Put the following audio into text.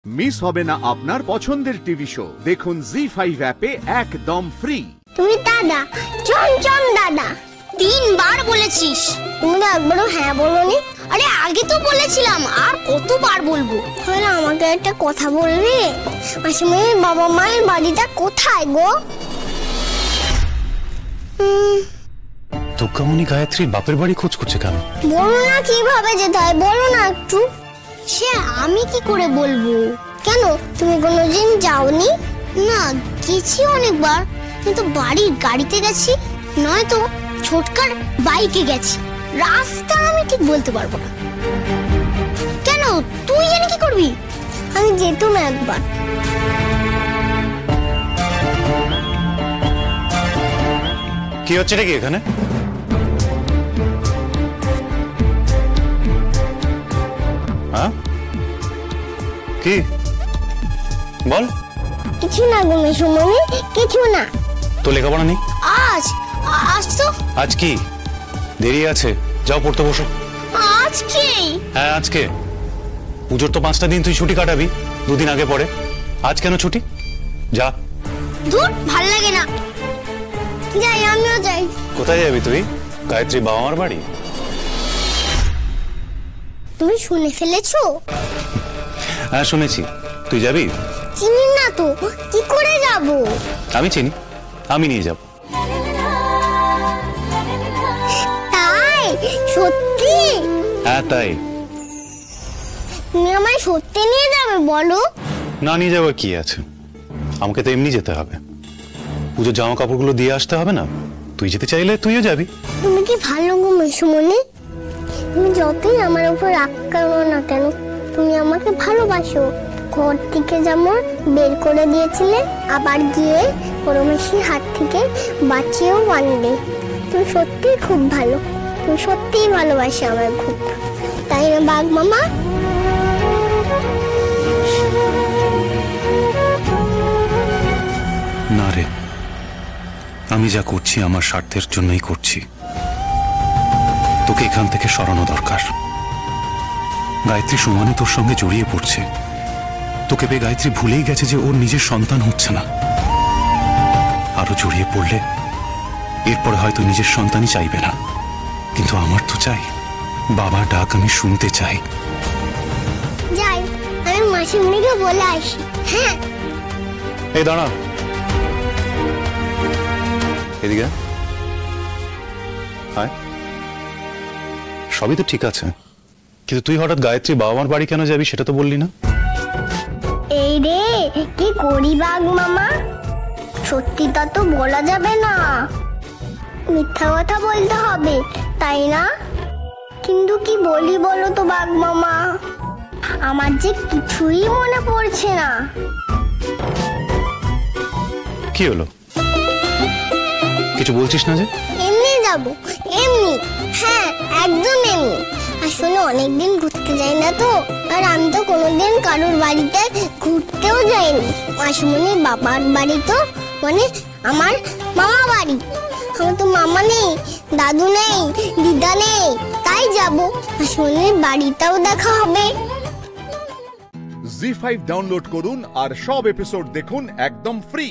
Miss হবে না আপনার পছন্দের টিভি শো। দেখুন জি5 অ্যাপে একদম ফ্রি। তুমি দাদা, চমচম দাদা। 3 বার বলেছিস, তুমি তো একবারও হ্যাঁ বলোনি। আরে আগে তো বলেছিলাম, আর কতবার বলবো? তাহলে আমাকে একটা কথা বলবে, মাসিমণির বাবা মায়ের বাড়িটা কোথায় গো? দুর্গামণি গায়ত্রীর বাপের বাড়ি খোঁজ করছে কেন? বলো না কিভাবে যেতে হয়, বলো না একটু। সে আমি কি করে বলবো? কেন, তুমি কোনোদিন যাওনি? না, গেছি অনেকবার, কিন্তু বাড়ির গাড়িতে গেছি, নয়তো ছোটকার বাইকে গেছি। রাস্তা আমি ঠিক বলতে পারবো না। কেন, তুই জানি কি করবি? আমি যেতুম একবার। কি হচ্ছে নাকি এখানে? হ্যাঁ, কি বল? কিছু না গো মেসোমণি, কিছু না। তো লেখাপড়া নেই আজ তো আজ? কি দেরি আছে, যাও পড়তে বসো। আজকে? হ্যাঁ আজকে। পুজোর তো 5টা দিন তুই ছুটি কাটাবি, 2 দিন আগে পরে। আজ কেন ছুটি? যা। ধুর, ভাল লাগে না। যাই, আমিও যাই। কোথায় যাবি তুই? গায়ত্রী বাবা মার বাড়ি? তুমি শুনে ফেলেছো? হ্যাঁ শুনেছি। তুই যাবি? চিনি না তো, কি করে যাব? আমি চিনি, আমি নিয়ে যাব। তাই? সত্যি? হ্যাঁ তাই। তুমি আমায় সত্যি নিয়ে যাবে বলো? না নিয়ে যাবো কি আছে, আমাকে তো এমনি যেতে হবে। পুজোর জামা কাপড়গুলো দিয়ে আসতে হবে না? তুই যেতে চাইলে তুইও যাবি। তুমি কি ভালো গো মেসোমণি, তুমি যতই আমার উপর রাগ করো না কেন, তুমি আমাকে ভালোবাসো। ঘর থেকে যেমন বের করে দিয়েছিলে, আবার গিয়ে পরমেশির হাত থেকে বাঁচিয়েও আনলে। তুমি সত্যিই খুব ভালো, তুমি সত্যিই ভালোবাসো আমায় খুব, তাই না বাঘ মামা? না রে, আমি যা করছি আমার স্বার্থের জন্যই করছি। তোকে এখান থেকে সরানো দরকার। গায়ত্রী সমানে তোর সঙ্গে জড়িয়ে পড়ছে। তোকে পেয়ে গায়ত্রী ভুলেই গেছে যে ওর নিজের সন্তান হচ্ছে না। আরো জড়িয়ে পড়লে এরপরে হয়তো নিজের সন্তানই চাইবে না, কিন্তু আমার তো চাই। বাবার ডাক আমি শুনতে চাই। যাই, আমি মাসিমণিকে বলে আসি। হ্যাঁ। এই দাঁড়া, এদিকে আয়। সবই তো ঠিক আছে, কিন্তু তুই হঠাৎ গায়ত্রী বাবা মার বাড়ি কেন যাবি সেটা তো বললি না। এই রে, কি করি বাঘ মামা, সত্যিটা তো বলা যাবে না, মিথ্যা কথা বলতে হবে, তাই না? কিন্তু কি বলি বলো তো বাঘ মামা, আমার যে কিছুই মনে পড়ছে না। কি হলো, কিছু বলছিস না যে? এমনি যাবো, এমনি। হ্যাঁ একদম এমনি। আসলে অনেকদিন ঘুরতে যাই না তো, আর আমি তো কোনোদিন কারোর বাড়িতে ঘুরতেও যাইনি। মাসিমণির বাবার বাড়ি তো মানে আমার মামা বাড়ি। আমার তো মামা নেই, দাদু নেই, দিদা নেই, তাই যাবো। মাসিমণির বাড়িটাও দেখা হবে। জি5 ডাউনলোড করুন আর সব এপিসোড দেখুন একদম ফ্রি।